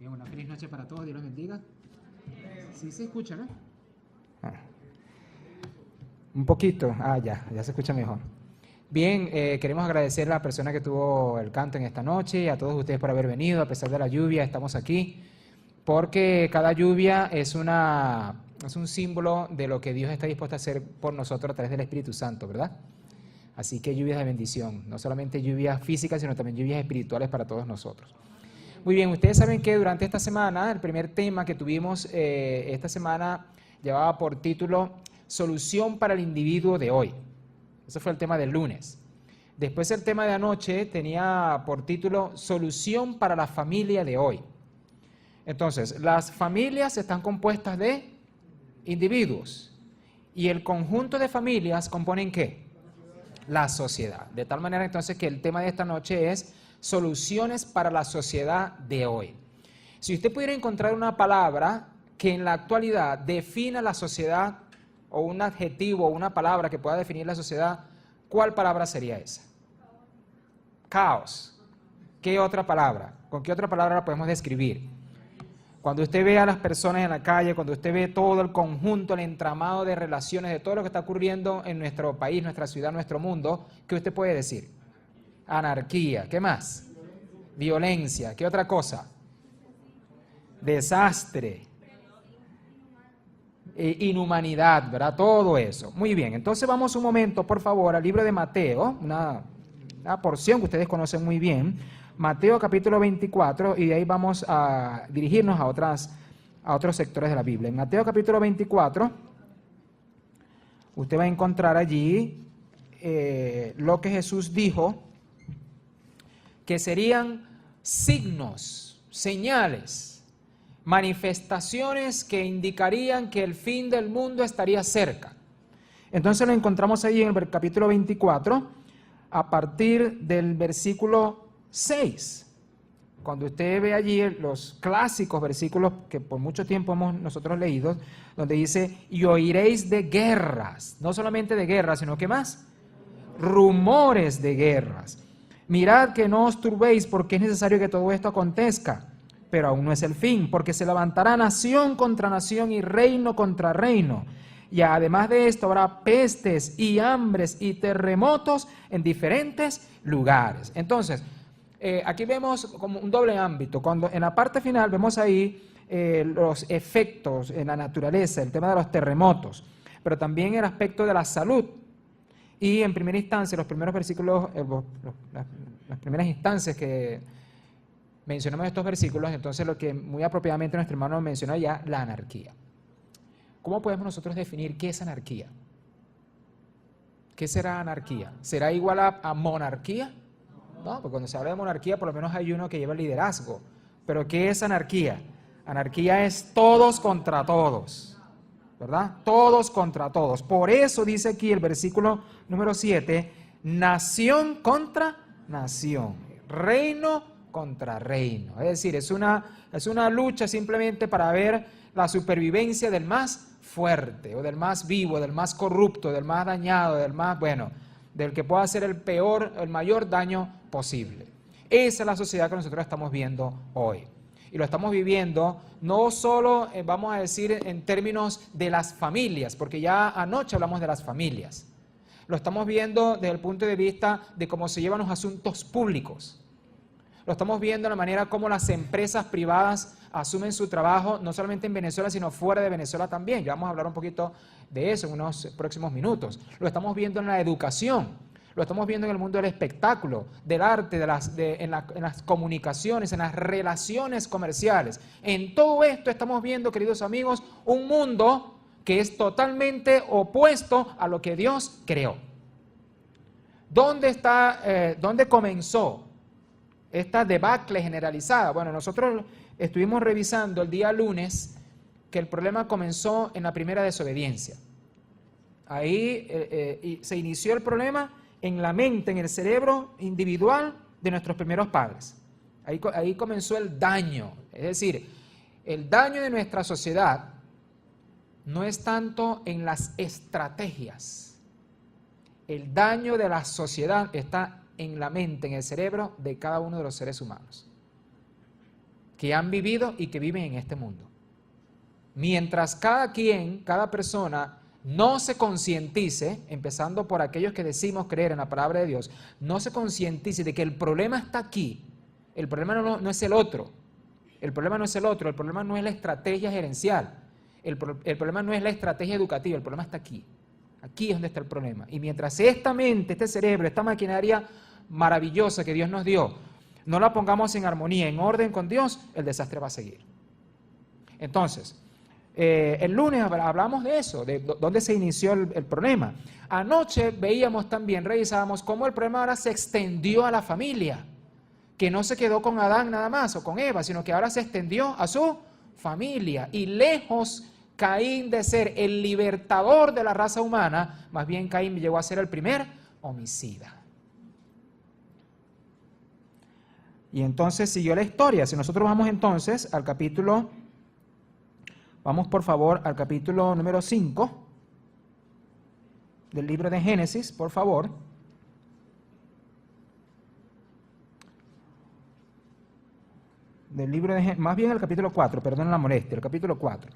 Bien, una feliz noche para todos, Dios los bendiga. Sí se escucha, ¿no? Un poquito, ya se escucha mejor. Bien, queremos agradecer a la persona que tuvo el canto en esta noche, a todos ustedes por haber venido, a pesar de la lluvia, estamos aquí, porque cada lluvia es un símbolo de lo que Dios está dispuesto a hacer por nosotros a través del Espíritu Santo, ¿verdad? Así que lluvias de bendición, no solamente lluvias físicas, sino también lluvias espirituales para todos nosotros. Muy bien, ustedes saben que durante esta semana, el primer tema que tuvimos esta semana llevaba por título Solución para el individuo de hoy. Ese fue el tema del lunes. Después el tema de anoche tenía por título Solución para la familia de hoy. Entonces, las familias están compuestas de individuos y el conjunto de familias componen ¿qué? La sociedad. De tal manera entonces que el tema de esta noche es soluciones para la sociedad de hoy. Si usted pudiera encontrar una palabra que en la actualidad defina la sociedad o un adjetivo o una palabra que pueda definir la sociedad, ¿cuál palabra sería esa? Caos. ¿Qué otra palabra? ¿Con qué otra palabra la podemos describir? Cuando usted ve a las personas en la calle, cuando usted ve todo el conjunto, el entramado de relaciones, de todo lo que está ocurriendo en nuestro país, nuestra ciudad, nuestro mundo, ¿qué usted puede decir? Anarquía. ¿Qué más? Violencia. ¿Qué otra cosa? Desastre. Inhumanidad, ¿verdad? Todo eso. Muy bien, entonces vamos un momento, por favor, al libro de Mateo, una porción que ustedes conocen muy bien, Mateo capítulo 24, y de ahí vamos a dirigirnos a otros sectores de la Biblia. En Mateo capítulo 24, usted va a encontrar allí lo que Jesús dijo, que serían signos, señales, manifestaciones que indicarían que el fin del mundo estaría cerca. Entonces lo encontramos ahí en el capítulo 24, a partir del versículo 6. Cuando usted ve allí los clásicos versículos que por mucho tiempo hemos nosotros leído, donde dice, y oiréis de guerras, no solamente de guerras, sino que más, rumores de guerras. Mirad que no os turbéis, porque es necesario que todo esto acontezca, pero aún no es el fin, porque se levantará nación contra nación y reino contra reino. Y además de esto habrá pestes y hambres y terremotos en diferentes lugares. Entonces, aquí vemos como un doble ámbito. Cuando en la parte final vemos ahí los efectos en la naturaleza, el tema de los terremotos, pero también el aspecto de la salud. Y en primera instancia, los primeros versículos, las primeras instancias que mencionamos estos versículos, entonces lo que muy apropiadamente nuestro hermano mencionó ya, la anarquía. ¿Cómo podemos nosotros definir qué es anarquía? ¿Qué será anarquía? ¿Será igual a monarquía? No, porque cuando se habla de monarquía por lo menos hay uno que lleva el liderazgo. Pero ¿qué es anarquía? Anarquía es todos contra todos. ¿Verdad? Todos contra todos. Por eso dice aquí el versículo número 7, nación contra nación, reino contra reino. Es decir, es una lucha simplemente para ver la supervivencia del más fuerte, o del más vivo, del más corrupto, del más dañado, del que pueda hacer el mayor daño posible. Esa es la sociedad que nosotros estamos viendo hoy. Y lo estamos viviendo no solo, vamos a decir, en términos de las familias, porque ya anoche hablamos de las familias. Lo estamos viendo desde el punto de vista de cómo se llevan los asuntos públicos. Lo estamos viendo de la manera como las empresas privadas asumen su trabajo, no solamente en Venezuela, sino fuera de Venezuela también. Ya vamos a hablar un poquito de eso en unos próximos minutos. Lo estamos viendo en la educación. Lo estamos viendo en el mundo del espectáculo, del arte, en las comunicaciones, en las relaciones comerciales. En todo esto estamos viendo, queridos amigos, un mundo que es totalmente opuesto a lo que Dios creó. ¿Dónde comenzó esta debacle generalizada? Bueno, nosotros estuvimos revisando el día lunes que el problema comenzó en la primera desobediencia. Ahí se inició el problema en la mente, en el cerebro individual de nuestros primeros padres. Ahí comenzó el daño. Es decir, el daño de nuestra sociedad no es tanto en las estrategias. El daño de la sociedad está en la mente, en el cerebro de cada uno de los seres humanos. que han vivido y que viven en este mundo. Mientras cada persona no se concientice, empezando por aquellos que decimos creer en la palabra de Dios, no se concientice de que el problema está aquí, el problema no es el otro, el problema no es el otro, el problema no es la estrategia gerencial, el problema no es la estrategia educativa, el problema está aquí. Aquí es donde está el problema. Y mientras esta mente, este cerebro, esta maquinaria maravillosa que Dios nos dio, no la pongamos en armonía, en orden con Dios, el desastre va a seguir. Entonces, el lunes hablamos de eso, de dónde se inició el problema. Anoche veíamos también, revisábamos cómo el problema ahora se extendió a la familia, que no se quedó con Adán nada más o con Eva, sino que ahora se extendió a su familia. Y lejos Caín de ser el libertador de la raza humana, más bien Caín llegó a ser el primer homicida. Y entonces siguió la historia. Si nosotros vamos entonces al capítulo, vamos por favor al capítulo número 5 del libro de Génesis, por favor. Del libro de, más bien el capítulo 4, perdón la molestia, el capítulo 4.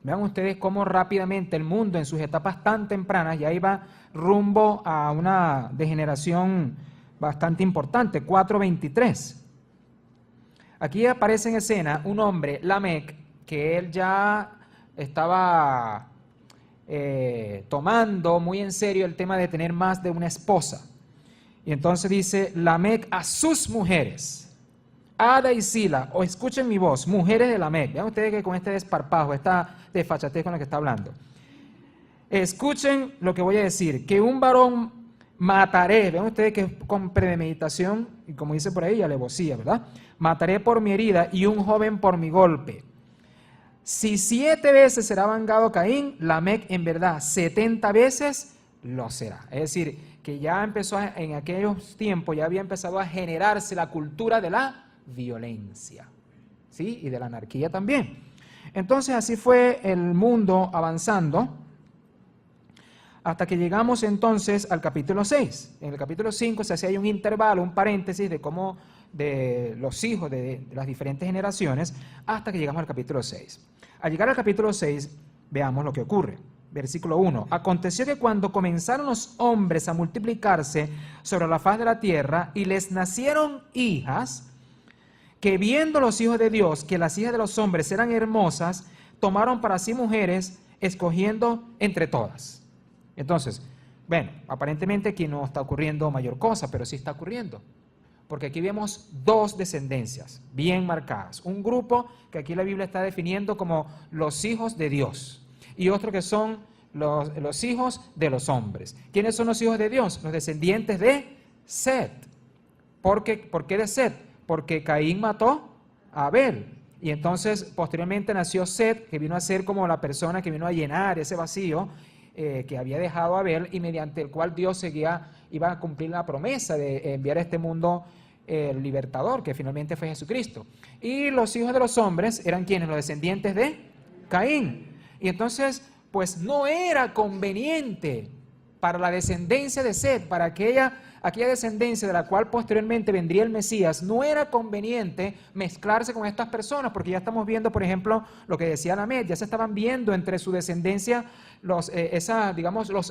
Vean ustedes cómo rápidamente el mundo en sus etapas tan tempranas ya iba rumbo a una degeneración bastante importante. 4:23. Aquí aparece en escena un hombre, Lamec, que él ya estaba tomando muy en serio el tema de tener más de una esposa. Y entonces dice Lamec a sus mujeres, Ada y Sila, o escuchen mi voz, mujeres de Lamec. Vean ustedes que con este desparpajo, esta desfachatez con la que está hablando. Escuchen lo que voy a decir, que un varón mataré, vean ustedes que con premeditación, y como dice por ahí, alevosía, ¿verdad? Mataré por mi herida y un joven por mi golpe. Si 7 veces será vengado Caín, Lamec en verdad 70 veces lo será. Es decir, que ya empezó en aquellos tiempos, ya había empezado a generarse la cultura de la violencia, ¿sí? Y de la anarquía también. Entonces así fue el mundo avanzando hasta que llegamos entonces al capítulo 6. En el capítulo 5 se hacía un intervalo, un paréntesis de cómo de los hijos de las diferentes generaciones hasta que llegamos al capítulo 6. Al llegar al capítulo 6, veamos lo que ocurre. Versículo 1. Aconteció que cuando comenzaron los hombres a multiplicarse sobre la faz de la tierra y les nacieron hijas, que viendo los hijos de Dios que las hijas de los hombres eran hermosas, tomaron para sí mujeres, escogiendo entre todas. Entonces, bueno, aparentemente aquí no está ocurriendo mayor cosa, pero sí está ocurriendo. Porque aquí vemos 2 descendencias bien marcadas. Un grupo que aquí la Biblia está definiendo como los hijos de Dios. Y otro que son los hijos de los hombres. ¿Quiénes son los hijos de Dios? Los descendientes de Set. ¿Por qué de Set? Porque Caín mató a Abel. Y entonces posteriormente nació Set, que vino a ser como la persona que vino a llenar ese vacío que había dejado Abel y mediante el cual Dios iba a cumplir la promesa de enviar a este mundo el libertador, que finalmente fue Jesucristo. Y los hijos de los hombres eran quienes, los descendientes de Caín. Y entonces, pues no era conveniente para la descendencia de Set, para aquella descendencia de la cual posteriormente vendría el Mesías, no era conveniente mezclarse con estas personas, porque ya estamos viendo, por ejemplo, lo que decía Lamec, ya se estaban viendo entre su descendencia los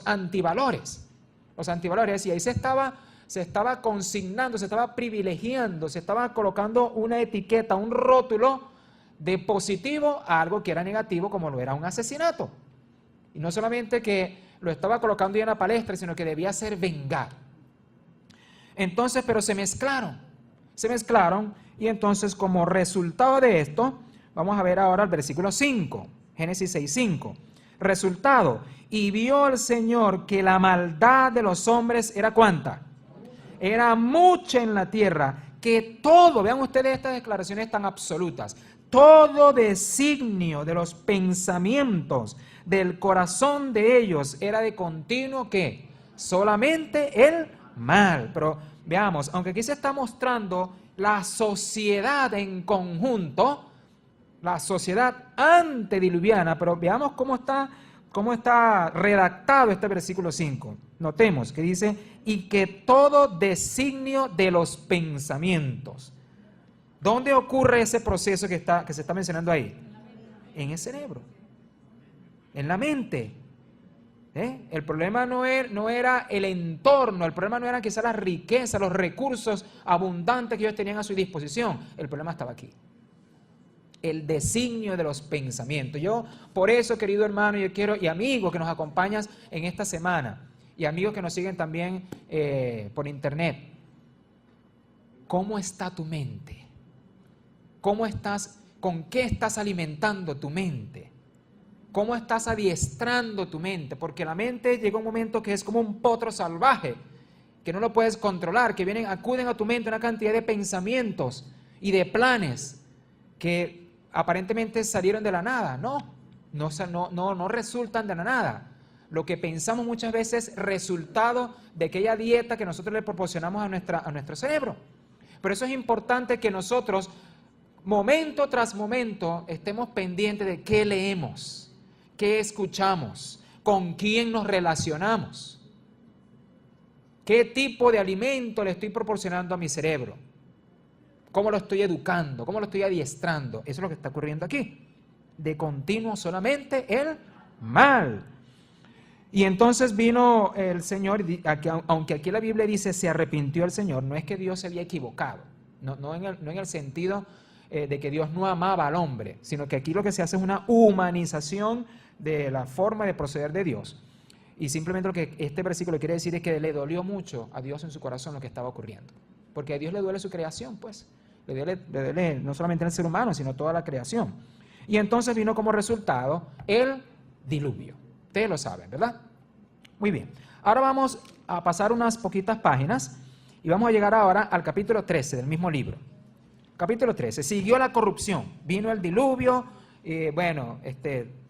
antivalores. Los antivalores, y ahí se estaba consignando, se estaba privilegiando, se estaba colocando una etiqueta, un rótulo de positivo a algo que era negativo, como lo era un asesinato. Y no solamente que lo estaba colocando ya en la palestra, sino que debía ser vengado. Entonces, pero se mezclaron, y entonces como resultado de esto, vamos a ver ahora el versículo 5, Génesis 6:5. Resultado, y vio el Señor que la maldad de los hombres era ¿cuánta? Era mucha en la tierra, que todo, vean ustedes estas declaraciones tan absolutas, todo designio de los pensamientos del corazón de ellos era de continuo ¿qué? Solamente el mal. Pero veamos, aunque aquí se está mostrando la sociedad en conjunto, la sociedad antediluviana, pero veamos cómo está redactado este versículo 5. Notemos que dice, y que todo designio de los pensamientos. ¿Dónde ocurre ese proceso que se está mencionando ahí? En el cerebro, en la mente. El problema no era el entorno, el problema no era quizás la riqueza, los recursos abundantes que ellos tenían a su disposición. El problema estaba aquí. El designio de los pensamientos. Yo, por eso, querido hermano, yo quiero, y amigos que nos acompañas en esta semana, y amigos que nos siguen también por internet, ¿cómo está tu mente? ¿Con qué estás alimentando tu mente? ¿Cómo estás adiestrando tu mente? Porque la mente llega un momento que es como un potro salvaje, que no lo puedes controlar, que acuden a tu mente una cantidad de pensamientos y de planes que aparentemente salieron de la nada. No resultan de la nada. Lo que pensamos muchas veces es resultado de aquella dieta que nosotros le proporcionamos a nuestro cerebro. Por eso es importante que nosotros, momento tras momento, estemos pendientes de qué leemos, qué escuchamos, con quién nos relacionamos, qué tipo de alimento le estoy proporcionando a mi cerebro, cómo lo estoy educando, cómo lo estoy adiestrando. Eso es lo que está ocurriendo aquí. De continuo solamente el mal. Y entonces vino el Señor, aunque aquí la Biblia dice se arrepintió el Señor, no es que Dios se había equivocado, no en el sentido de que Dios no amaba al hombre, sino que aquí lo que se hace es una humanización de la forma de proceder de Dios. Y simplemente lo que este versículo quiere decir es que le dolió mucho a Dios en su corazón lo que estaba ocurriendo. Porque a Dios le duele su creación, pues. Le duele no solamente el ser humano, sino toda la creación. Y entonces vino como resultado el diluvio. Ustedes lo saben, ¿verdad? Muy bien. Ahora vamos a pasar unas poquitas páginas y vamos a llegar ahora al capítulo 13 del mismo libro. Capítulo 13. Siguió la corrupción. Vino el diluvio.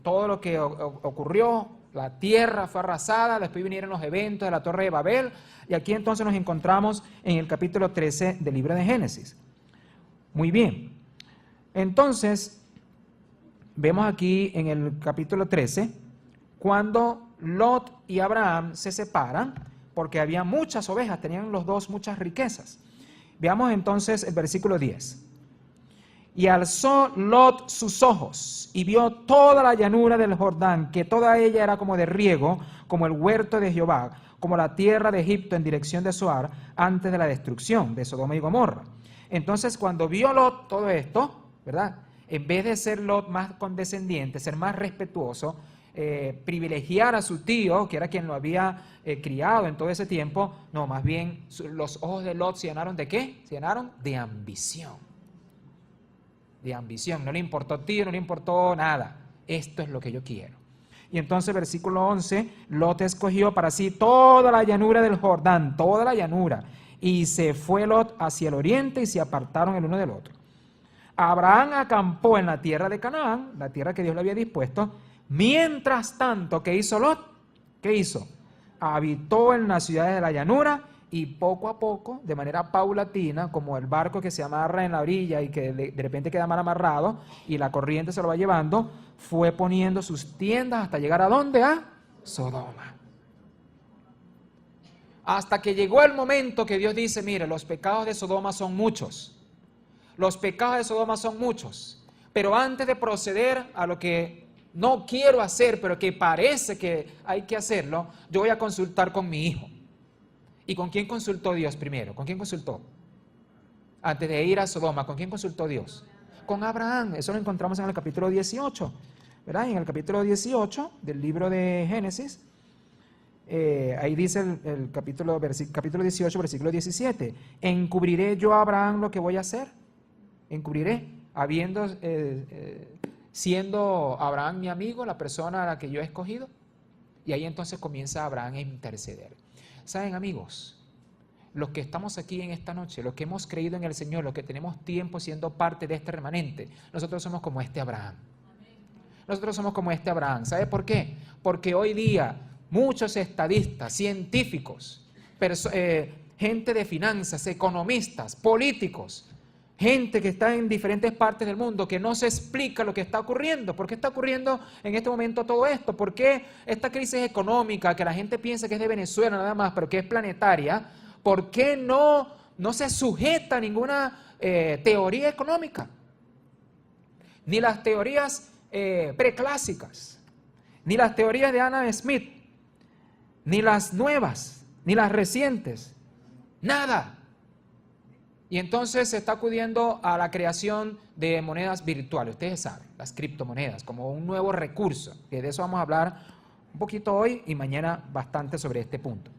Todo lo que ocurrió, la tierra fue arrasada, después vinieron los eventos de la Torre de Babel, y aquí entonces nos encontramos en el capítulo 13 del libro de Génesis. Muy bien, entonces vemos aquí en el capítulo 13, cuando Lot y Abraham se separan, porque había muchas ovejas, tenían los dos muchas riquezas. Veamos entonces el versículo 10. Y alzó Lot sus ojos y vio toda la llanura del Jordán, que toda ella era como de riego, como el huerto de Jehová, como la tierra de Egipto en dirección de Zoar, antes de la destrucción de Sodoma y Gomorra. Entonces, cuando vio Lot todo esto, ¿verdad? En vez de ser Lot más condescendiente, ser más respetuoso, privilegiar a su tío, que era quien lo había criado en todo ese tiempo, no, más bien los ojos de Lot se llenaron ¿de qué? Se llenaron de ambición. De ambición, no le importó tío, no le importó nada. Esto es lo que yo quiero. Y entonces, versículo 11, Lot escogió para sí toda la llanura del Jordán, toda la llanura, y se fue Lot hacia el oriente y se apartaron el uno del otro. Abraham acampó en la tierra de Canaán, la tierra que Dios le había dispuesto. Mientras tanto, ¿qué hizo Lot? ¿Qué hizo? Habitó en las ciudades de la llanura, y poco a poco, de manera paulatina, como el barco que se amarra en la orilla y que de repente queda mal amarrado y la corriente se lo va llevando, fue poniendo sus tiendas hasta llegar ¿a dónde? A Sodoma. Hasta que llegó el momento que Dios dice, mire, los pecados de Sodoma son muchos. Los pecados de Sodoma son muchos. Pero antes de proceder a lo que no quiero hacer, pero que parece que hay que hacerlo, yo voy a consultar con mi hijo. ¿Y con quién consultó Dios primero? ¿Con quién consultó? Antes de ir a Sodoma, ¿con quién consultó Dios? Con Abraham. Eso lo encontramos en el capítulo 18, ¿verdad? En el capítulo 18 del libro de Génesis, ahí dice el capítulo 18, versículo 17. ¿Encubriré yo a Abraham lo que voy a hacer? Encubriré, siendo Abraham mi amigo, la persona a la que yo he escogido. Y ahí entonces comienza Abraham a interceder. ¿Saben, amigos? Los que estamos aquí en esta noche, los que hemos creído en el Señor, los que tenemos tiempo siendo parte de este remanente, nosotros somos como este Abraham. Nosotros somos como este Abraham. ¿Sabe por qué? Porque hoy día muchos estadistas, científicos, gente de finanzas, economistas, políticos, gente que está en diferentes partes del mundo que no se explica lo que está ocurriendo. ¿Por qué está ocurriendo en este momento todo esto? ¿Por qué esta crisis económica que la gente piensa que es de Venezuela nada más, pero que es planetaria? ¿Por qué no se sujeta a ninguna teoría económica, ni las teorías preclásicas, ni las teorías de Adam Smith, ni las nuevas, ni las recientes, nada. Y entonces se está acudiendo a la creación de monedas virtuales, ustedes saben, las criptomonedas, como un nuevo recurso, que de eso vamos a hablar un poquito hoy y mañana bastante sobre este punto.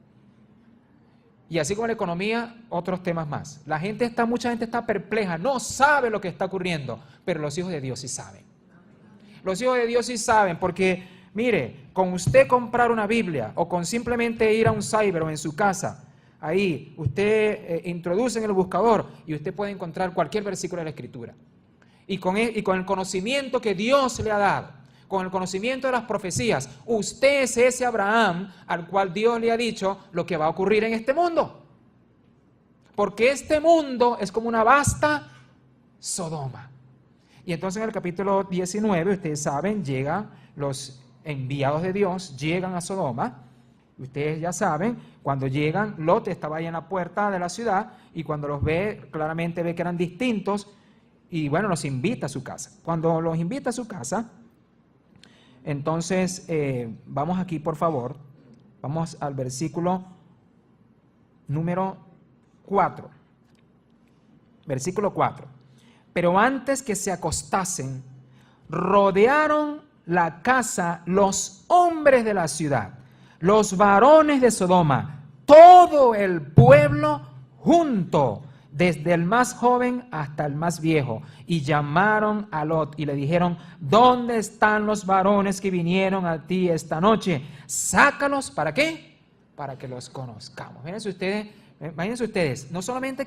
Y así como la economía, otros temas más. Mucha gente está perpleja, no sabe lo que está ocurriendo, pero los hijos de Dios sí saben. Los hijos de Dios sí saben, porque mire, con usted comprar una Biblia o con simplemente ir a un cyber o en su casa, ahí usted introduce en el buscador y usted puede encontrar cualquier versículo de la Escritura. Y con el conocimiento que Dios le ha dado, con el conocimiento de las profecías, usted es ese Abraham al cual Dios le ha dicho lo que va a ocurrir en este mundo. Porque este mundo es como una vasta Sodoma. Y entonces en el capítulo 19, ustedes saben, llegan los enviados de Dios, llegan a Sodoma. Ustedes ya saben, cuando llegan, Lot estaba ahí en la puerta de la ciudad y cuando los ve, claramente ve que eran distintos y bueno, los invita a su casa. Cuando los invita a su casa, entonces vamos aquí por favor, vamos al versículo número 4. Versículo 4. Pero antes que se acostasen, rodearon la casa los hombres de la ciudad, los varones de Sodoma, todo el pueblo junto, desde el más joven hasta el más viejo, y llamaron a Lot y le dijeron: ¿dónde están los varones que vinieron a ti esta noche? Sácalos, ¿para qué? Para que los conozcamos. Imagínense ustedes, no solamente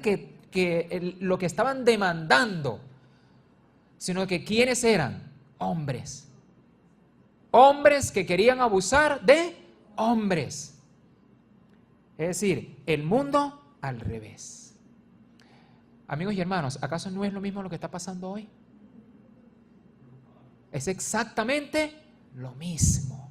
lo que estaban demandando, sino que ¿quiénes eran? Hombres. Hombres que querían abusar de hombres. Es decir, el mundo al revés. Amigos y hermanos, ¿acaso no es lo mismo lo que está pasando hoy? Es exactamente lo mismo.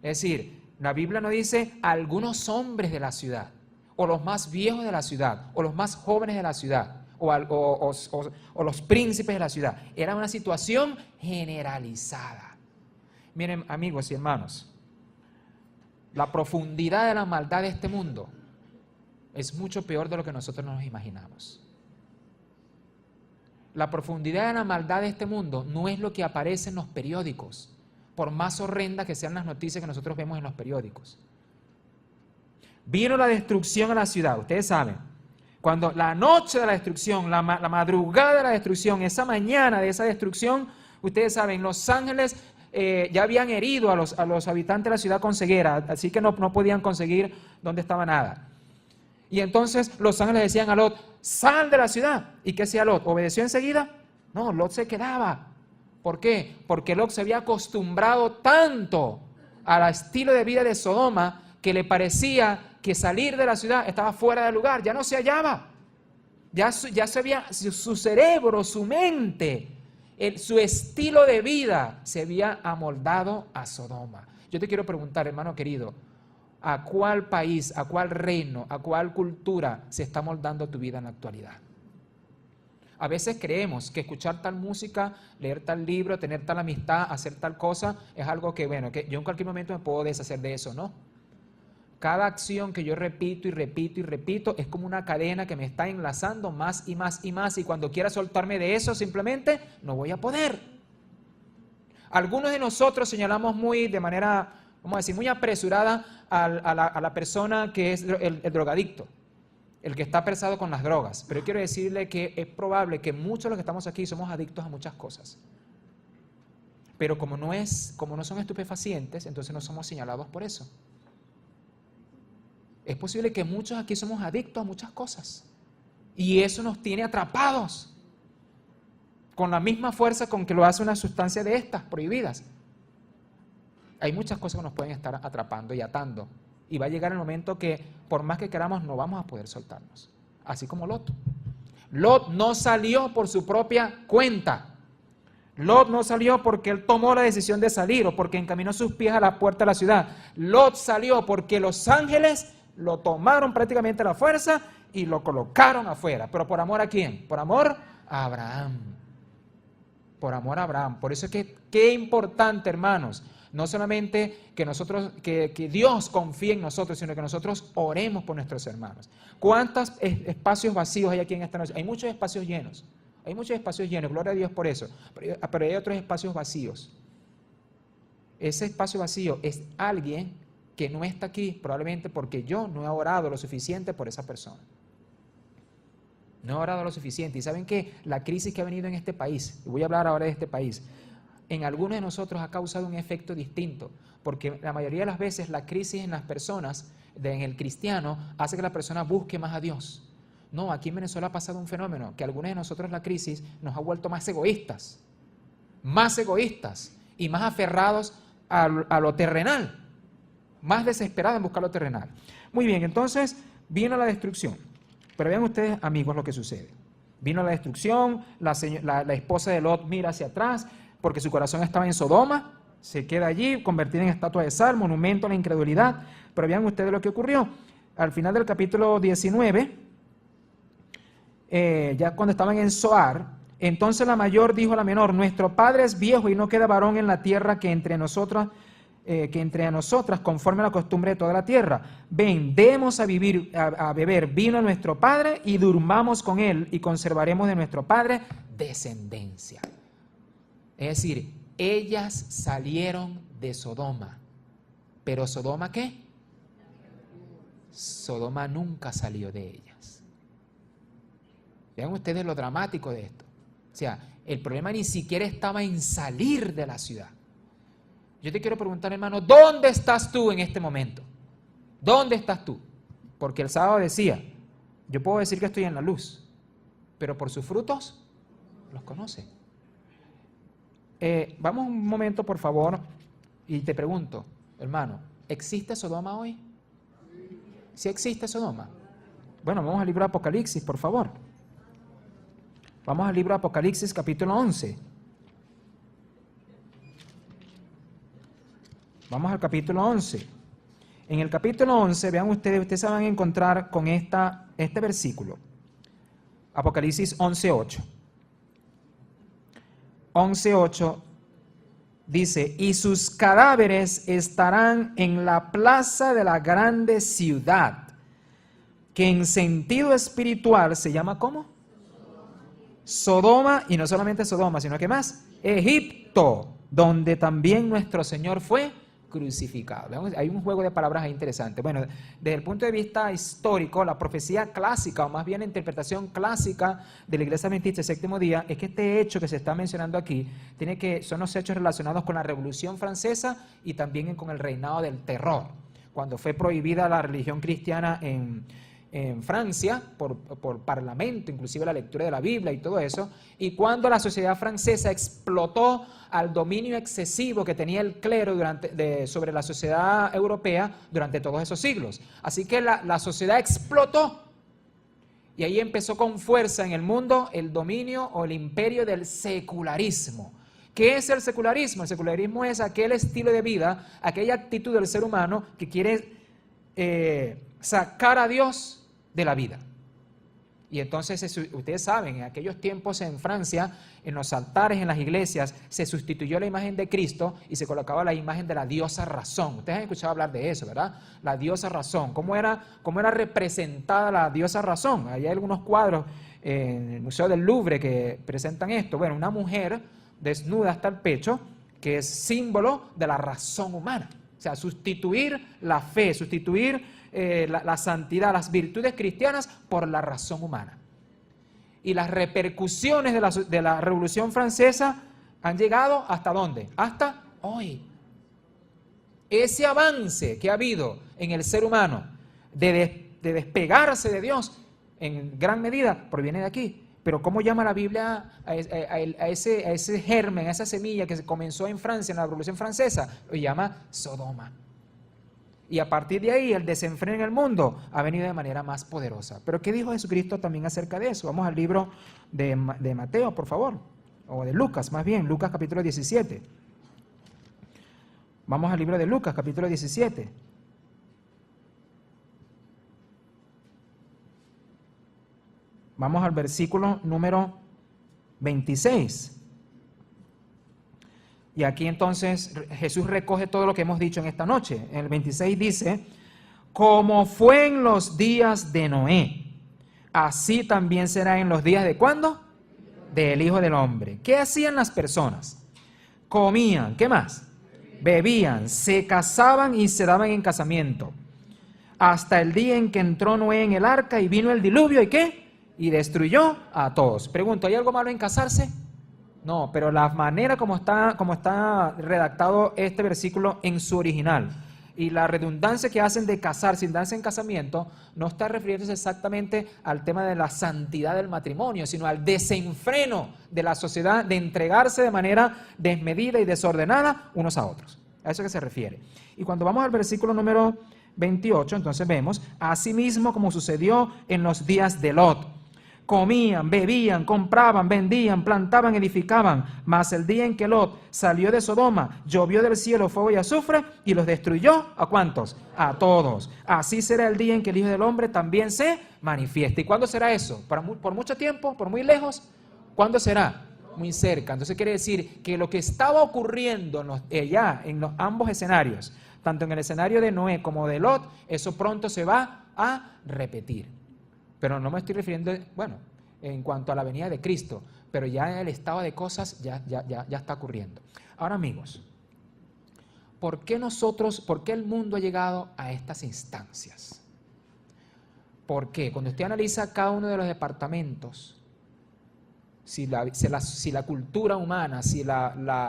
Es decir, la Biblia nos dice algunos hombres de la ciudad, o los más viejos de la ciudad, o los más jóvenes de la ciudad, o los príncipes de la ciudad. Era una situación generalizada. Miren, amigos y hermanos, la profundidad de la maldad de este mundo es mucho peor de lo que nosotros nos imaginamos. La profundidad de la maldad de este mundo no es lo que aparece en los periódicos, por más horrenda que sean las noticias que nosotros vemos en los periódicos. Vino la destrucción a la ciudad, ustedes saben. Cuando la noche de la destrucción, la madrugada de la destrucción, esa mañana de esa destrucción, ustedes saben, los ángeles ya habían herido a los habitantes de la ciudad con ceguera, así que no podían conseguir dónde estaba nada. Y entonces los ángeles decían a Lot: sal de la ciudad. ¿Y qué hacía Lot? ¿Obedeció enseguida? No, Lot se quedaba. ¿Por qué? Porque Lot se había acostumbrado tanto al estilo de vida de Sodoma que le parecía que salir de la ciudad estaba fuera de lugar, ya no se hallaba. Su cerebro, su mente, su estilo de vida se había amoldado a Sodoma. Yo te quiero preguntar, hermano querido, ¿a cuál país, a cuál reino, a cuál cultura se está moldando tu vida en la actualidad? A veces creemos que escuchar tal música, leer tal libro, tener tal amistad, hacer tal cosa, es algo que, bueno, que yo en cualquier momento me puedo deshacer de eso, ¿no? Cada acción que yo repito y repito y repito es como una cadena que me está enlazando más y más y más, y cuando quiera soltarme de eso simplemente no voy a poder. Algunos de nosotros señalamos de manera, vamos a decir, muy apresurada a la persona que es el drogadicto, el que está apresado con las drogas, pero yo quiero decirle que es probable que muchos de los que estamos aquí somos adictos a muchas cosas, pero como no son estupefacientes, entonces no somos señalados por eso. Es posible que muchos aquí somos adictos a muchas cosas y eso nos tiene atrapados con la misma fuerza con que lo hace una sustancia de estas prohibidas. Hay muchas cosas que nos pueden estar atrapando y atando, y va a llegar el momento que por más que queramos no vamos a poder soltarnos, así como Lot. Lot no salió por su propia cuenta. Lot no salió porque él tomó la decisión de salir o porque encaminó sus pies a la puerta de la ciudad. Lot salió porque los ángeles lo tomaron prácticamente a la fuerza y lo colocaron afuera. ¿Pero por amor a quién? Por amor a Abraham. Por amor a Abraham. Por eso es que qué importante, hermanos, no solamente que nosotros, que Dios confíe en nosotros, sino que nosotros oremos por nuestros hermanos. ¿Cuántos espacios vacíos hay aquí en esta noche? Hay muchos espacios llenos. Hay muchos espacios llenos, gloria a Dios por eso. Pero hay otros espacios vacíos. Ese espacio vacío es alguien que no está aquí, probablemente porque yo no he orado lo suficiente por esa persona. No he orado lo suficiente. Y ¿saben qué? La crisis que ha venido en este país, y voy a hablar ahora de este país, en algunos de nosotros ha causado un efecto distinto, porque la mayoría de las veces la crisis en las personas, en el cristiano, hace que la persona busque más a Dios. No, aquí en Venezuela ha pasado un fenómeno, que algunos de nosotros la crisis nos ha vuelto más egoístas y más aferrados a lo terrenal, más desesperados en buscar lo terrenal. Muy bien, entonces vino la destrucción. Pero vean ustedes, amigos, lo que sucede. Vino la destrucción, la esposa de Lot mira hacia atrás, porque su corazón estaba en Sodoma, se queda allí, convertida en estatua de sal, monumento a la incredulidad. Pero vean ustedes lo que ocurrió. Al final del capítulo 19, ya cuando estaban en Zoar, entonces la mayor dijo a la menor: nuestro padre es viejo y no queda varón en la tierra que entre nosotras conforme a la costumbre de toda la tierra. Ven, demos a beber vino a nuestro padre y durmamos con él y conservaremos de nuestro padre descendencia. Es decir, ellas salieron de Sodoma. ¿Pero Sodoma qué? Sodoma nunca salió de ellas. Vean ustedes lo dramático de esto. O sea, el problema ni siquiera estaba en salir de la ciudad. Yo te quiero preguntar, hermano, ¿dónde estás tú en este momento? ¿Dónde estás tú? Porque el sábado decía, yo puedo decir que estoy en la luz, pero por sus frutos los conoce. Vamos un momento, por favor, y te pregunto, hermano, ¿existe Sodoma hoy? ¿Sí existe Sodoma? Bueno, vamos al libro de Apocalipsis, por favor. Vamos al libro de Apocalipsis, capítulo 11. Vamos al capítulo 11. En el capítulo 11, vean ustedes se van a encontrar con este versículo. Apocalipsis 11:8. 11:8 dice: y sus cadáveres estarán en la plaza de la grande ciudad, que en sentido espiritual se llama ¿cómo? Sodoma, y no solamente Sodoma, sino que más, Egipto, donde también nuestro Señor fue crucificado. Hay un juego de palabras ahí interesante. Bueno, desde el punto de vista histórico, la profecía clásica, o más bien la interpretación clásica de la Iglesia Adventista del Séptimo Día, es que este hecho que se está mencionando aquí son los hechos relacionados con la Revolución Francesa y también con el reinado del terror, cuando fue prohibida la religión cristiana en Francia por parlamento, inclusive la lectura de la Biblia y todo eso, y cuando la sociedad francesa explotó al dominio excesivo que tenía el clero sobre la sociedad europea durante todos esos siglos. Así que la sociedad explotó y ahí empezó con fuerza en el mundo el dominio o el imperio del secularismo. ¿Qué es el secularismo? El secularismo es aquel estilo de vida, aquella actitud del ser humano que quiere sacar a Dios de la vida. Y entonces ustedes saben, en aquellos tiempos en Francia, en los altares, en las iglesias, se sustituyó la imagen de Cristo y se colocaba la imagen de la diosa razón. Ustedes han escuchado hablar de eso, ¿verdad? La diosa razón. ¿Cómo era representada la diosa razón? Hay algunos cuadros en el Museo del Louvre que presentan esto. Bueno, una mujer desnuda hasta el pecho, que es símbolo de la razón humana. O sea, sustituir la fe, sustituir la santidad, las virtudes cristianas por la razón humana. Y las repercusiones de la Revolución Francesa han llegado ¿hasta dónde? Hasta hoy. Ese avance que ha habido en el ser humano de despegarse de Dios en gran medida proviene de aquí. Pero ¿cómo llama la Biblia a ese germen, a esa semilla que se comenzó en Francia, en la Revolución Francesa? Lo llama Sodoma. Y a partir de ahí el desenfreno en el mundo ha venido de manera más poderosa. Pero ¿qué dijo Jesucristo también acerca de eso? Vamos al libro de Mateo, por favor, o de Lucas, más bien, Lucas capítulo 17. Vamos al libro de Lucas capítulo 17. Vamos al versículo número 26. Y aquí entonces Jesús recoge todo lo que hemos dicho en esta noche. En el 26 dice, como fue en los días de Noé, así también será en los días de ¿cuándo? Del Hijo del Hombre. ¿Qué hacían las personas? Comían, ¿qué más? Bebían, se casaban y se daban en casamiento. Hasta el día en que entró Noé en el arca y vino el diluvio, ¿y qué? Y destruyó a todos. Pregunto, ¿hay algo malo en casarse? No, pero la manera como está redactado este versículo en su original y la redundancia que hacen de casar sin darse en casamiento no está refiriéndose exactamente al tema de la santidad del matrimonio, sino al desenfreno de la sociedad de entregarse de manera desmedida y desordenada unos a otros. A eso que se refiere. Y cuando vamos al versículo número 28, entonces vemos, asimismo como sucedió en los días de Lot. Comían, bebían, compraban, vendían, plantaban, edificaban. Mas el día en que Lot salió de Sodoma, llovió del cielo fuego y azufre y los destruyó. ¿A cuántos? A todos. Así será el día en que el Hijo del Hombre también se manifieste. ¿Y cuándo será eso? ¿Por mucho tiempo? ¿Por muy lejos? ¿Cuándo será? Muy cerca. Entonces quiere decir que lo que estaba ocurriendo en los ambos escenarios, tanto en el escenario de Noé como de Lot, eso pronto se va a repetir. Pero no me estoy refiriendo, bueno, en cuanto a la venida de Cristo, pero ya el estado de cosas ya está ocurriendo. Ahora, amigos, ¿por qué el mundo ha llegado a estas instancias? Porque cuando usted analiza cada uno de los departamentos, si la cultura humana, si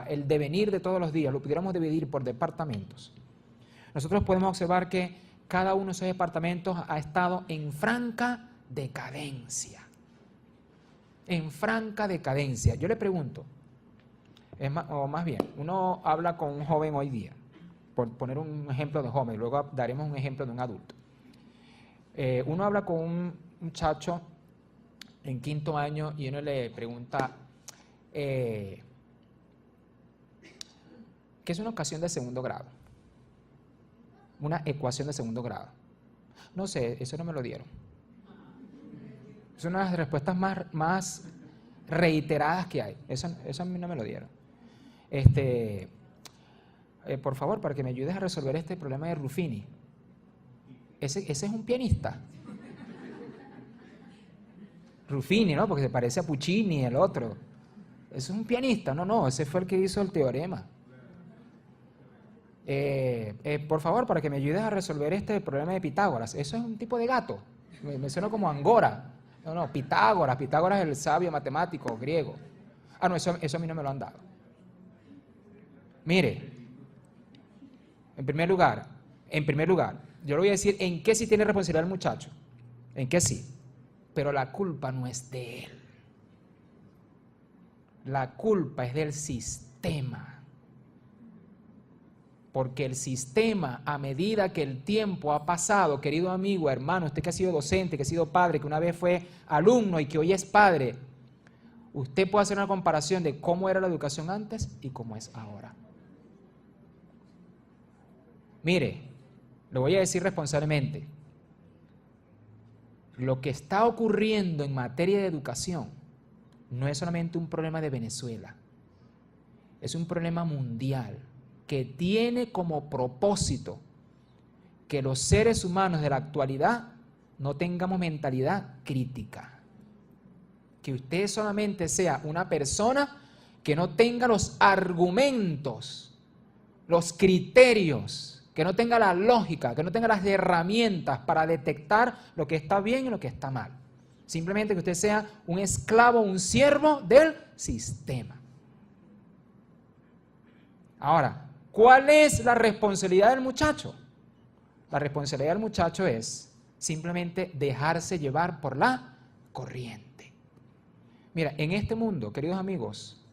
el devenir de todos los días lo pudiéramos dividir por departamentos, nosotros podemos observar que cada uno de esos departamentos ha estado en franca decadencia. En franca decadencia. Yo le pregunto, o más bien, uno habla con un joven hoy día, por poner un ejemplo de joven, luego daremos un ejemplo de un adulto. Uno habla con un muchacho en quinto año y uno le pregunta, ¿qué es una ecuación de segundo grado? Una ecuación de segundo grado. No sé, eso no me lo dieron. Es una de las respuestas más reiteradas que hay. Eso a mí no me lo dieron. Por favor, para que me ayudes a resolver este problema de Ruffini. Ese es un pianista. Ruffini, ¿no? Porque se parece a Puccini, el otro. Ese es un pianista. No, ese fue el que hizo el teorema. Por favor, para que me ayudes a resolver este problema de Pitágoras. Eso es un tipo de gato. Me suena como Angora. No, Pitágoras es el sabio matemático griego. No, eso a mí no me lo han dado. Mire, en primer lugar, yo le voy a decir en qué sí tiene responsabilidad el muchacho, en qué sí, pero la culpa no es de él. La culpa es del sistema. Porque el sistema, a medida que el tiempo ha pasado, querido amigo, hermano, usted que ha sido docente, que ha sido padre, que una vez fue alumno y que hoy es padre, usted puede hacer una comparación de cómo era la educación antes y cómo es ahora. Mire, lo voy a decir responsablemente, lo que está ocurriendo en materia de educación no es solamente un problema de Venezuela, es un problema mundial, que tiene como propósito que los seres humanos de la actualidad no tengamos mentalidad crítica. Que usted solamente sea una persona que no tenga los argumentos, los criterios, que no tenga la lógica, que no tenga las herramientas para detectar lo que está bien y lo que está mal. Simplemente que usted sea un esclavo, un siervo del sistema. Ahora, ¿cuál es la responsabilidad del muchacho? La responsabilidad del muchacho es simplemente dejarse llevar por la corriente. Mira, en este mundo, queridos amigos,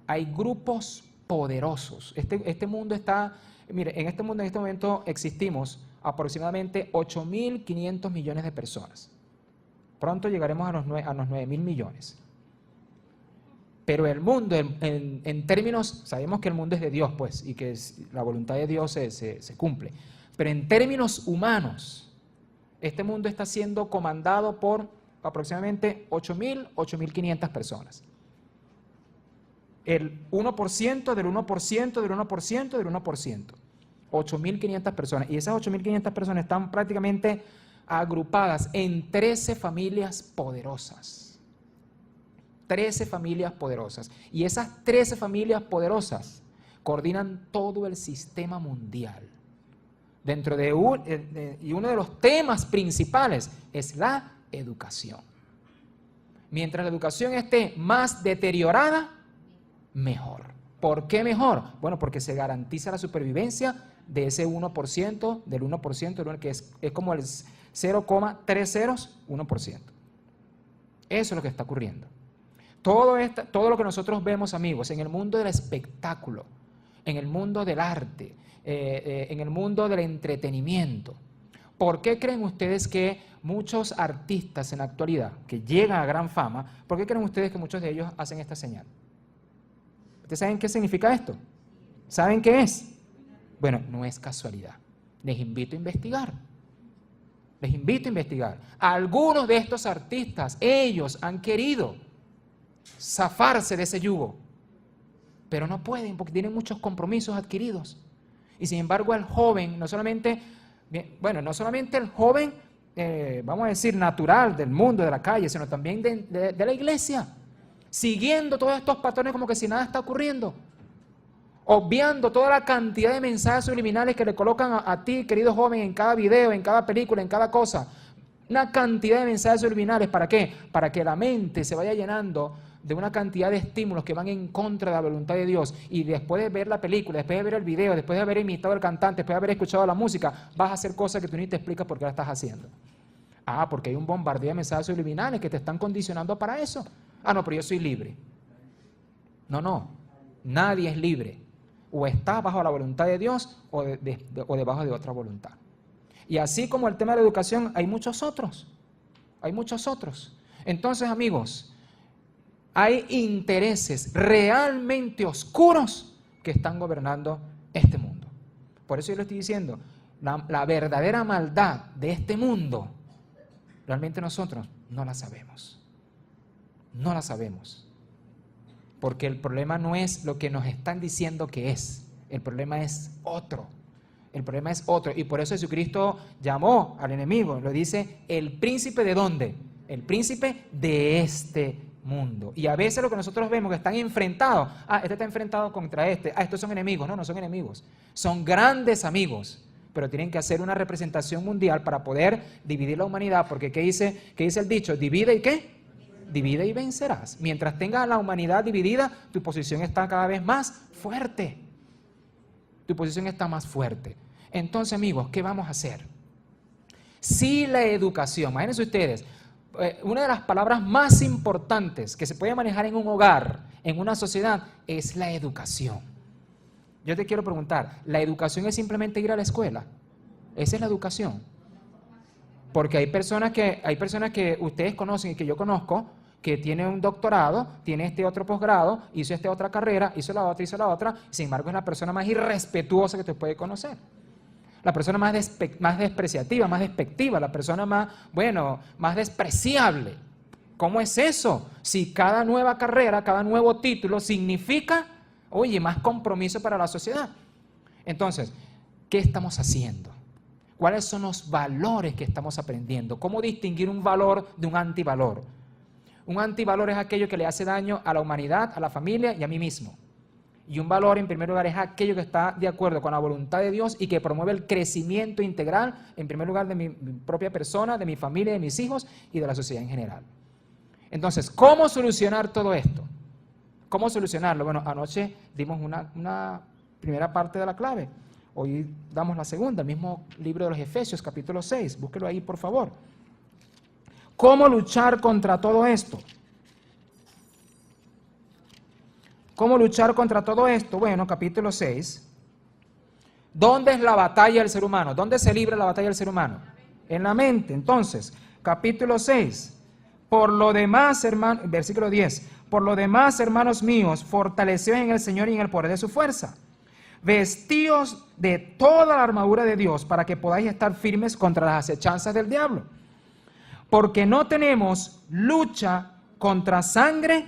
hay grupos poderosos. Este mundo está, mire, en este mundo en este momento existimos aproximadamente 8.500 millones de personas. Pronto llegaremos a los 9.000 millones. Pero el mundo, en términos, sabemos que el mundo es de Dios, pues, y que la voluntad de Dios se cumple. Pero en términos humanos, este mundo está siendo comandado por aproximadamente 8.000, 8.500 personas. El 1% del 1% del 1% del 1%. 8.500 personas. Y esas 8.500 personas están prácticamente agrupadas en 13 familias poderosas. 13 familias poderosas. Y esas 13 familias poderosas coordinan todo el sistema mundial. Dentro de y uno de los temas principales es la educación. Mientras la educación esté más deteriorada, mejor. ¿Por qué mejor? Bueno, porque se garantiza la supervivencia de ese 1%, del 1%, que es como el 0,30%. Eso es lo que está ocurriendo. Todo lo que nosotros vemos, amigos, en el mundo del espectáculo, en el mundo del arte, en el mundo del entretenimiento. ¿Por qué creen ustedes que muchos artistas en la actualidad, que llegan a gran fama, por qué creen ustedes que muchos de ellos hacen esta señal? ¿Ustedes saben qué significa esto? ¿Saben qué es? Bueno, no es casualidad. Les invito a investigar. Les invito a investigar. Algunos de estos artistas, ellos han querido zafarse de ese yugo, pero no pueden porque tienen muchos compromisos adquiridos. Y sin embargo el joven, no solamente el joven, vamos a decir, natural del mundo, de la calle, sino también de la iglesia, siguiendo todos estos patrones como que si nada está ocurriendo, obviando toda la cantidad de mensajes subliminales que le colocan a ti, querido joven, en cada video, en cada película, en cada cosa. Una cantidad de mensajes subliminales, ¿para qué? Para que la mente se vaya llenando de una cantidad de estímulos que van en contra de la voluntad de Dios, y después de ver la película, después de ver el video, después de haber imitado al cantante, después de haber escuchado la música, vas a hacer cosas que tú ni te explicas por qué la estás haciendo. Ah, porque hay un bombardeo de mensajes subliminales que te están condicionando para eso. Ah, no, pero yo soy libre. No, nadie es libre. O está bajo la voluntad de Dios o debajo de otra voluntad. Y así como el tema de la educación, hay muchos otros. Hay muchos otros. Entonces, amigos, hay intereses realmente oscuros que están gobernando este mundo. Por eso yo le estoy diciendo, la verdadera maldad de este mundo, realmente nosotros no la sabemos. No la sabemos. Porque el problema no es lo que nos están diciendo que es. El problema es otro. El problema es otro. Y por eso Jesucristo llamó al enemigo. Lo dice, ¿el príncipe de dónde? El príncipe de este mundo. Y a veces lo que nosotros vemos que están enfrentados, este está enfrentado contra este, estos son enemigos. No son enemigos, son grandes amigos, pero tienen que hacer una representación mundial para poder dividir la humanidad, porque ¿qué dice el dicho? Divide y ¿qué? Divide y vencerás. Mientras tengas la humanidad dividida, tu posición está cada vez más fuerte. Tu posición está más fuerte. Entonces, amigos, ¿qué vamos a hacer? Si la educación, imagínense ustedes, una de las palabras más importantes que se puede manejar en un hogar, en una sociedad, es la educación. Yo te quiero preguntar, ¿la educación es simplemente ir a la escuela? Esa es la educación. Porque hay personas que ustedes conocen y que yo conozco, que tienen un doctorado, tiene este otro posgrado, hizo esta otra carrera, hizo la otra, sin embargo es la persona más irrespetuosa que te puede conocer. La persona más despreciativa, más despectiva, la persona más despreciable. ¿Cómo es eso? Si cada nueva carrera, cada nuevo título significa, más compromiso para la sociedad. Entonces, ¿qué estamos haciendo? ¿Cuáles son los valores que estamos aprendiendo? ¿Cómo distinguir un valor de un antivalor? Un antivalor es aquello que le hace daño a la humanidad, a la familia y a mí mismo. Y un valor, en primer lugar, es aquello que está de acuerdo con la voluntad de Dios y que promueve el crecimiento integral, en primer lugar, de mi propia persona, de mi familia, de mis hijos y de la sociedad en general. Entonces, ¿cómo solucionar todo esto? ¿Cómo solucionarlo? Bueno, anoche dimos una primera parte de la clave. Hoy damos la segunda, el mismo libro de los Efesios, capítulo 6. Búsquelo ahí, por favor. ¿Cómo luchar contra todo esto? ¿Cómo luchar contra todo esto? Bueno, capítulo 6. ¿Dónde es la batalla del ser humano? ¿Dónde se libra la batalla del ser humano? En la mente. Entonces, capítulo 6. Por lo demás, versículo 10. Por lo demás, hermanos míos, fortaleceos en el Señor y en el poder de su fuerza. Vestíos de toda la armadura de Dios para que podáis estar firmes contra las acechanzas del diablo. porque no tenemos lucha contra sangre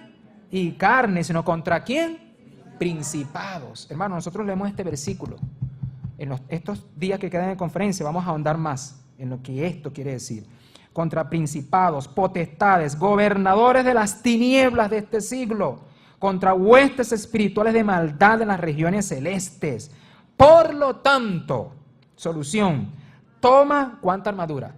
y carne, sino contra ¿quién? Principados. Hermano, nosotros leemos este versículo. En estos días que quedan en conferencia vamos a ahondar más en lo que esto quiere decir. Contra principados, potestades, gobernadores de las tinieblas de este siglo, contra huestes espirituales de maldad en las regiones celestes. Por lo tanto, solución, toma, ¿cuánta armadura?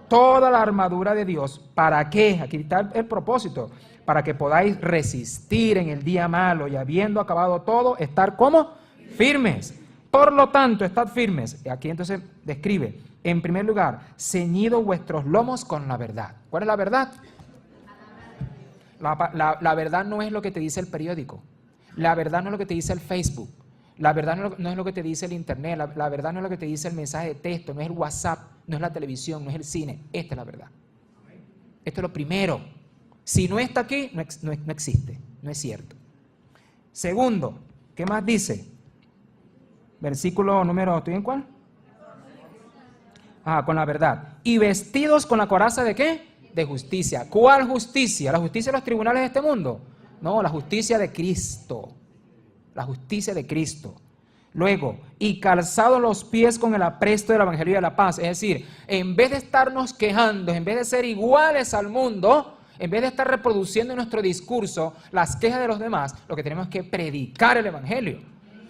Toda la armadura de Dios. ¿Para qué? Aquí está el propósito. Para que podáis resistir en el día malo y habiendo acabado todo, estar como firmes. Por lo tanto, estad firmes. Aquí entonces describe, en primer lugar, ceñidos vuestros lomos con la verdad. ¿Cuál es la verdad? La verdad no es lo que te dice el periódico. La verdad no es lo que te dice el Facebook. La verdad no es lo que te dice el internet. La verdad no es lo que te dice el mensaje de texto. No es el WhatsApp, no es la televisión, no es el cine. Esta es la verdad. Esto es lo primero. Si no está aquí, no existe. No es cierto. Segundo, ¿qué más dice? Versículo número, ¿estoy en cuál? Con la verdad. Y vestidos con la coraza ¿de qué? De justicia. ¿Cuál justicia? ¿La justicia de los tribunales de este mundo? No, la justicia de Cristo. La justicia de Cristo. Luego, y calzados los pies con el apresto del evangelio de la paz. Es decir, en vez de estarnos quejando, en vez de ser iguales al mundo, en vez de estar reproduciendo en nuestro discurso las quejas de los demás, lo que tenemos es que predicar el evangelio.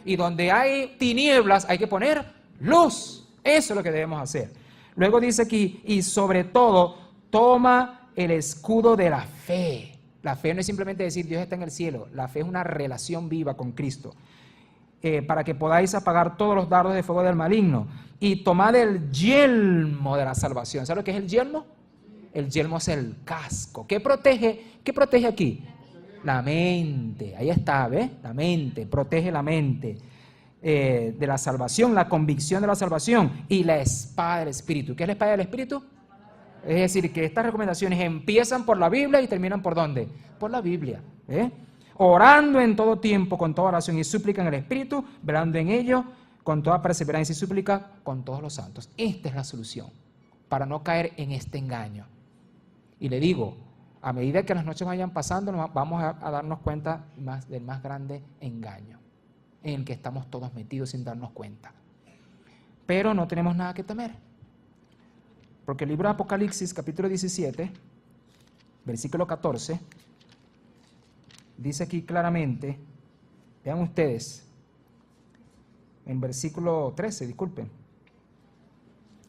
Y donde hay tinieblas hay que poner luz. Eso es lo que debemos hacer. Luego dice aquí, y sobre todo, toma el escudo de la fe. La fe no es simplemente decir Dios está en el cielo. La fe es una relación viva con Cristo. Para que podáis apagar todos los dardos de fuego del maligno. Y tomad el yelmo de la salvación. ¿Sabes lo que es el yelmo? El yelmo es el casco. ¿Qué protege? ¿Qué protege aquí? La mente. Ahí está, ¿ves? La mente. Protege la mente de la salvación, la convicción de la salvación. Y la espada del Espíritu. ¿Qué es la espada del Espíritu? Es decir, que estas recomendaciones empiezan por la Biblia y terminan ¿por dónde? Por la Biblia. Orando en todo tiempo, con toda oración y súplica en el Espíritu, velando en ello, con toda perseverancia y súplica, con todos los santos. Esta es la solución, para no caer en este engaño. Y le digo, a medida que las noches vayan pasando, vamos a darnos cuenta del más grande engaño, en el que estamos todos metidos sin darnos cuenta. Pero no tenemos nada que temer. Porque el libro de Apocalipsis, capítulo 17, versículo 14, dice aquí claramente, vean ustedes, en versículo 13, disculpen,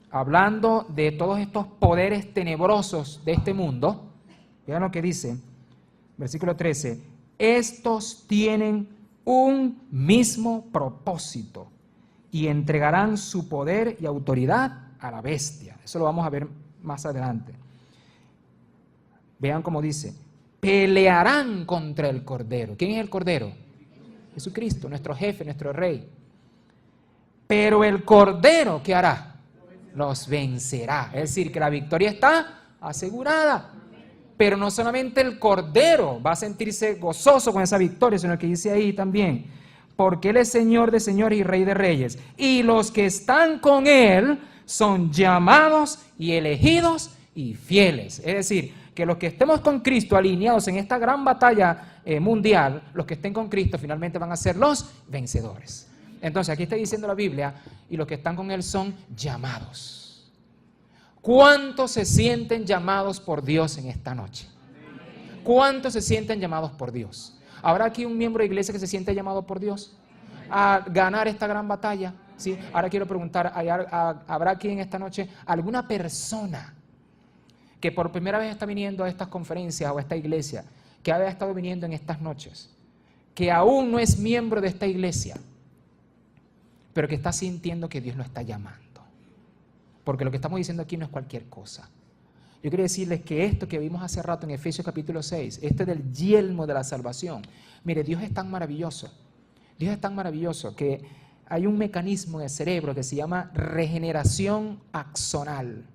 hablando de todos estos poderes tenebrosos de este mundo, vean lo que dice, versículo 13, estos tienen un mismo propósito y entregarán su poder y autoridad a la bestia. Eso lo vamos a ver más adelante. Vean cómo dice, pelearán contra el Cordero. ¿Quién es el Cordero? Jesucristo, nuestro jefe, nuestro rey. Pero el Cordero, ¿qué hará? Los vencerá. Es decir, que la victoria está asegurada. Pero no solamente el Cordero va a sentirse gozoso con esa victoria, sino que dice ahí también, porque Él es Señor de señores y Rey de reyes. Y los que están con Él son llamados y elegidos y fieles. Es decir, que los que estemos con Cristo alineados en esta gran batalla mundial, los que estén con Cristo finalmente van a ser los vencedores. Entonces aquí está diciendo la Biblia, y los que están con Él son llamados. ¿Cuántos se sienten llamados por Dios en esta noche? ¿Cuántos se sienten llamados por Dios? ¿Habrá aquí un miembro de iglesia que se siente llamado por Dios a ganar esta gran batalla? ¿Sí? Ahora quiero preguntar, ¿habrá aquí en esta noche alguna persona que por primera vez está viniendo a estas conferencias o a esta iglesia, que haya estado viniendo en estas noches, que aún no es miembro de esta iglesia, pero que está sintiendo que Dios lo está llamando? Porque lo que estamos diciendo aquí no es cualquier cosa. Yo quiero decirles que esto que vimos hace rato en Efesios capítulo 6, este del yelmo de la salvación, mire, Dios es tan maravilloso, Dios es tan maravilloso que hay un mecanismo en el cerebro que se llama regeneración axonal,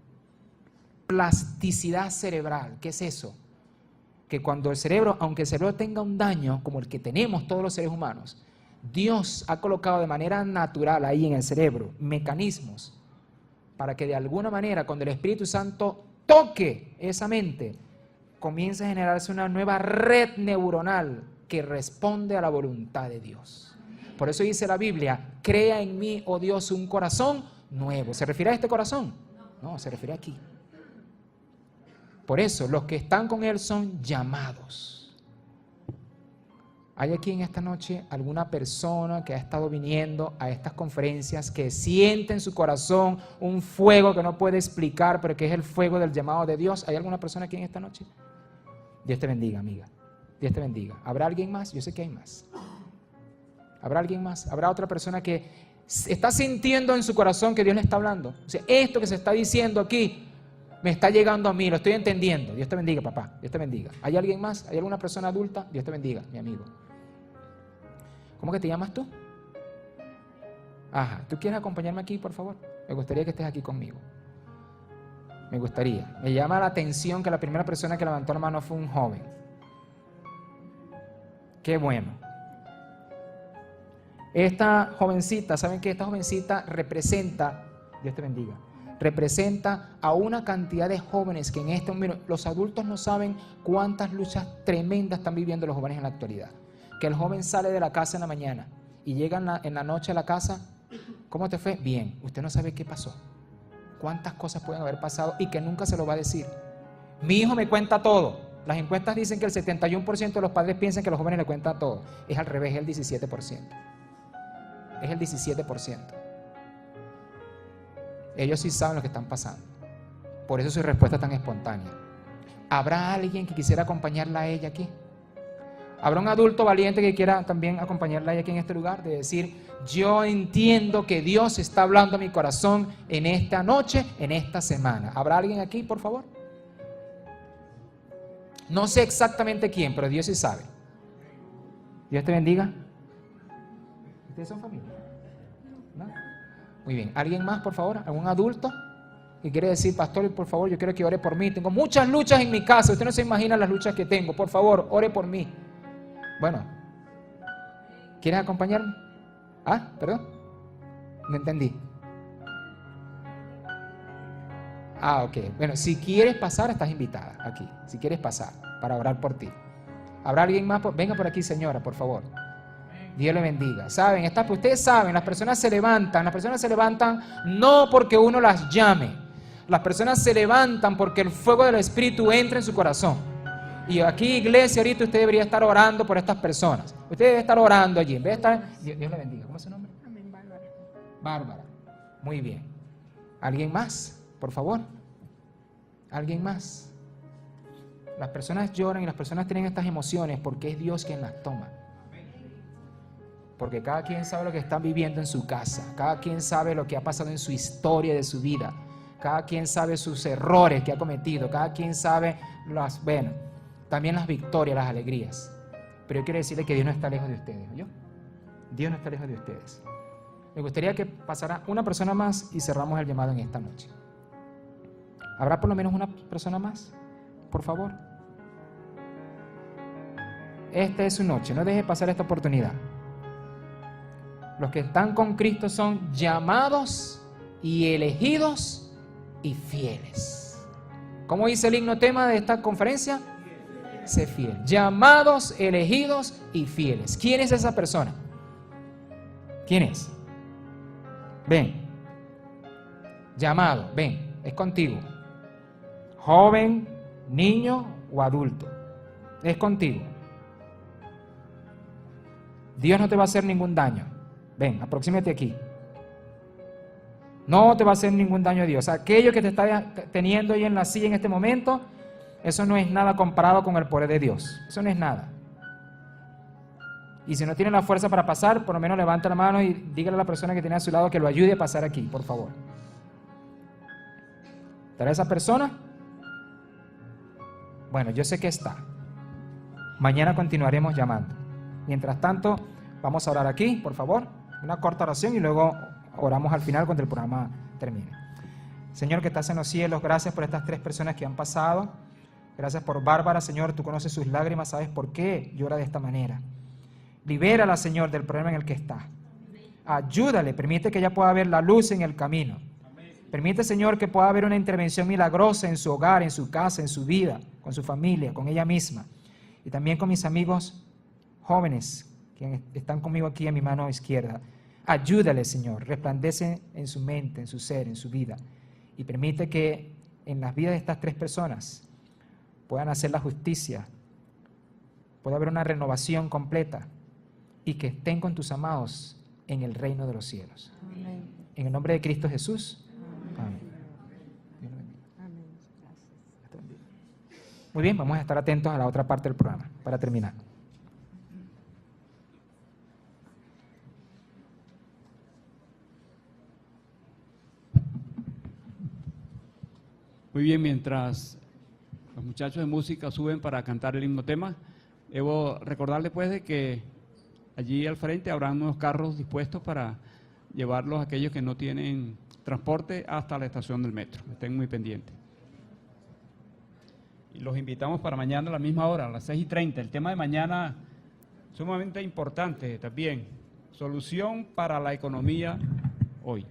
plasticidad cerebral. ¿Qué es eso? Que cuando el cerebro, aunque el cerebro tenga un daño como el que tenemos todos los seres humanos, Dios ha colocado de manera natural ahí en el cerebro mecanismos para que de alguna manera cuando el Espíritu Santo toque esa mente, comienza a generarse una nueva red neuronal que responde a la voluntad de Dios. Por eso dice la Biblia, crea en mí, oh Dios, un corazón nuevo. ¿Se refiere a este corazón? No, se refiere aquí. Por eso, los que están con Él son llamados. ¿Hay aquí en esta noche alguna persona que ha estado viniendo a estas conferencias que siente en su corazón un fuego que no puede explicar, pero que es el fuego del llamado de Dios? ¿Hay alguna persona aquí en esta noche? Dios te bendiga, amiga. Dios te bendiga. ¿Habrá alguien más? Yo sé que hay más. ¿Habrá alguien más? ¿Habrá otra persona que está sintiendo en su corazón que Dios le está hablando? O sea, esto que se está diciendo aquí me está llegando a mí, lo estoy entendiendo. Dios te bendiga, papá. Dios te bendiga. ¿Hay alguien más? ¿Hay alguna persona adulta? Dios te bendiga, mi amigo. ¿Cómo que te llamas tú? Ajá. ¿Tú quieres acompañarme aquí, por favor? Me gustaría que estés aquí conmigo. Me gustaría. Me llama la atención que la primera persona que levantó la mano fue un joven. Qué bueno. Esta jovencita, ¿saben qué? Esta jovencita representa, Dios te bendiga, representa a una cantidad de jóvenes que en este momento, los adultos no saben cuántas luchas tremendas están viviendo los jóvenes en la actualidad. Que el joven sale de la casa en la mañana y llega en la noche a la casa, ¿cómo te fue? Bien. Usted no sabe qué pasó, cuántas cosas pueden haber pasado y que nunca se lo va a decir. Mi hijo me cuenta todo. Las encuestas dicen que el 71% de los padres piensan que los jóvenes le cuentan todo. Es al revés, es el 17%. Es el 17%. Ellos sí saben lo que están pasando. Por eso su respuesta es tan espontánea. ¿Habrá alguien que quisiera acompañarla a ella aquí? ¿Habrá un adulto valiente que quiera también acompañarla a ella aquí en este lugar? De decir, yo entiendo que Dios está hablando a mi corazón en esta noche, en esta semana. ¿Habrá alguien aquí, por favor? No sé exactamente quién, pero Dios sí sabe. Dios te bendiga. ¿Ustedes son familia? ¿No? Muy bien. ¿Alguien más, por favor? ¿Algún adulto que quiere decir, pastor, por favor, yo quiero que ore por mí? Tengo muchas luchas en mi casa. Usted no se imagina las luchas que tengo. Por favor, ore por mí. Bueno, ¿quieres acompañarme? Ah, perdón. No entendí. Ah, ok. Bueno, si quieres pasar, estás invitada aquí. Si quieres pasar, para orar por ti. ¿Habrá alguien más? Venga por aquí, señora, por favor. Dios le bendiga. Saben, ustedes saben, las personas se levantan no porque uno las llame. Las personas se levantan porque el fuego del Espíritu entra en su corazón. Y aquí, iglesia, ahorita usted debería estar orando por estas personas. Usted debe estar orando allí. En vez de estar, Dios le bendiga. ¿Cómo es su nombre? Amén, Bárbara. Bárbara. Muy bien. ¿Alguien más? Por favor. ¿Alguien más? Las personas lloran y las personas tienen estas emociones porque es Dios quien las toma. Porque cada quien sabe lo que está viviendo en su casa. Cada quien sabe lo que ha pasado en su historia de su vida. Cada quien sabe sus errores que ha cometido. Cada quien sabe también las victorias, las alegrías. Pero yo quiero decirle que Dios no está lejos de ustedes, ¿oyó? Dios no está lejos de ustedes. Me gustaría que pasara una persona más y cerramos el llamado en esta noche. ¿Habrá por lo menos una persona más? Por favor. Esta es su noche, no deje pasar esta oportunidad. Los que están con Cristo son llamados y elegidos y fieles. ¿Cómo dice el himno tema de esta conferencia? Sé fiel. Llamados, elegidos y fieles. ¿Quién es esa persona? ¿Quién es? Ven. Llamado, ven, es contigo. Joven, niño o adulto. Es contigo. Dios no te va a hacer ningún daño. Ven, aproxímate aquí. No te va a hacer ningún daño a Dios. Aquello que te está teniendo ahí en la silla en este momento, eso no es nada comparado con el poder de Dios. Eso no es nada. Y si no tiene la fuerza para pasar, por lo menos levanta la mano y dígale a la persona que tiene a su lado que lo ayude a pasar aquí, por favor. ¿Estará esa persona? Bueno, yo sé que está. Mañana continuaremos llamando. Mientras tanto, vamos a orar aquí, por favor. Una corta oración y luego oramos al final cuando el programa termine. Señor que estás en los cielos, gracias por estas 3 personas que han pasado. Gracias por Bárbara, Señor, tú conoces sus lágrimas, sabes por qué llora de esta manera. Libérala, Señor, del problema en el que está. Ayúdale, permite que ella pueda ver la luz en el camino. Permite, Señor, que pueda haber una intervención milagrosa en su hogar, en su casa, en su vida, con su familia, con ella misma. Y también con mis amigos jóvenes que están conmigo aquí a mi mano izquierda. Ayúdale, Señor, resplandece en su mente, en su ser, en su vida. Y permite que en las vidas de estas 3 personas puedan hacer la justicia, pueda haber una renovación completa y que estén con tus amados en el reino de los cielos. Amén. En el nombre de Cristo Jesús. Amén. Amén. Muy bien, vamos a estar atentos a la otra parte del programa para terminar. Muy bien, mientras los muchachos de música suben para cantar el himno tema, debo recordarles pues de que allí al frente habrán unos carros dispuestos para llevarlos a aquellos que no tienen transporte hasta la estación del metro. Estén muy pendientes. Y los invitamos para mañana a la misma hora, a las 6:30. El tema de mañana sumamente importante también. Solución para la economía hoy.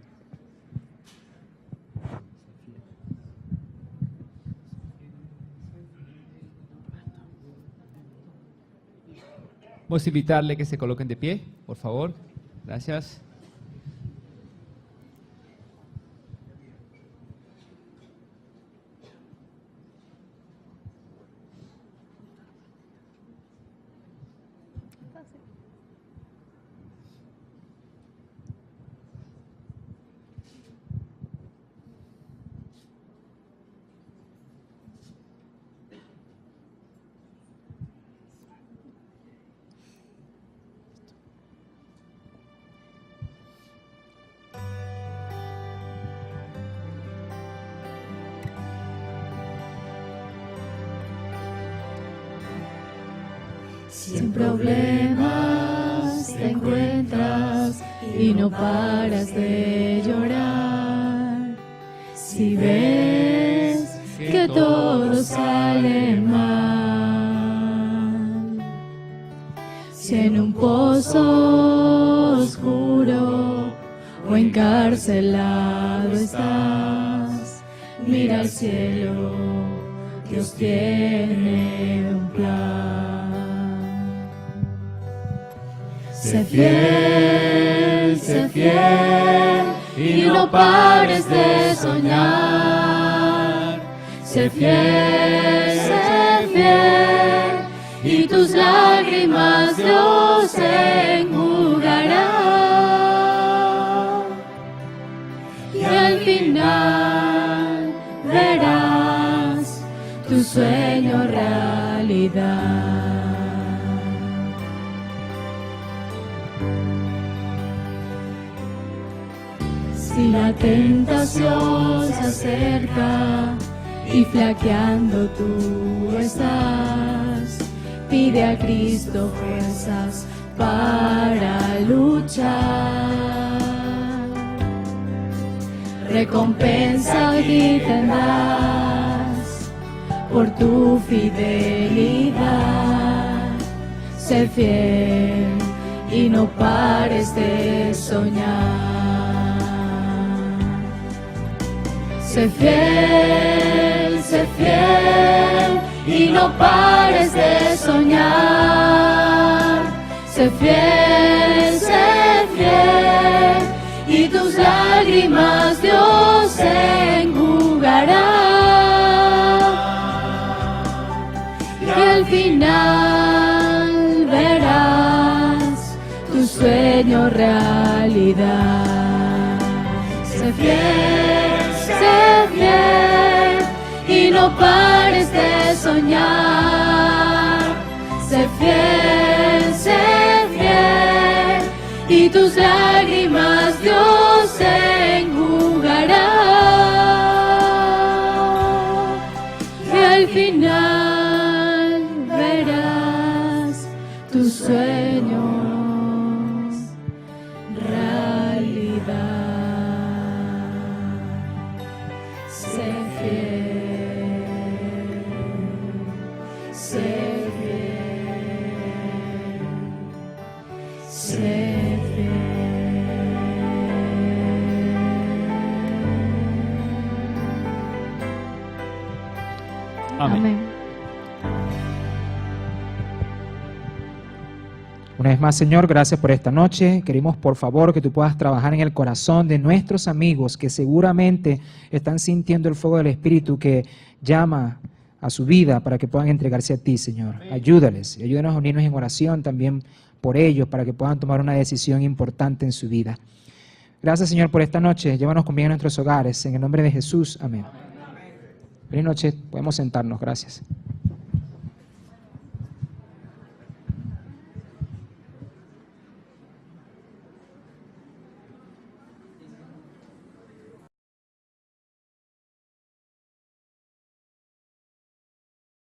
Vamos a invitarle que se coloquen de pie, por favor. Gracias. Si en problemas te encuentras y no paras de llorar, si ves que todo sale mal, si en un pozo oscuro o encarcelado estás, mira al cielo, Dios tiene un plan. Sé fiel y no pares de soñar. Sé fiel y tus lágrimas Dios enjugará. Y al final verás tu sueño realidad. Si la tentación se acerca y flaqueando tú estás, pide a Cristo fuerzas para luchar. Recompensa aquí tendrás por tu fidelidad. Sé fiel y no pares de soñar. Sé fiel y no pares de soñar. Sé fiel y tus lágrimas Dios enjugará. Y al final verás tu sueño realidad. Sé fiel y no pares de soñar. Sé fiel y tus lágrimas Dios enjugará. Y al final verás tus sueños realidad. Sé fiel, sé fiel, sé fiel. Amén. Amén. Una vez más, Señor, gracias por esta noche. Queremos, por favor, que tú puedas trabajar en el corazón de nuestros amigos que seguramente están sintiendo el fuego del Espíritu que llama a su vida para que puedan entregarse a ti, Señor. Ayúdales y ayúdanos a unirnos en oración también por ellos para que puedan tomar una decisión importante en su vida. Gracias, Señor, por esta noche. Llévanos con bien a nuestros hogares. En el nombre de Jesús. Amén. Buenas noches. Podemos sentarnos. Gracias.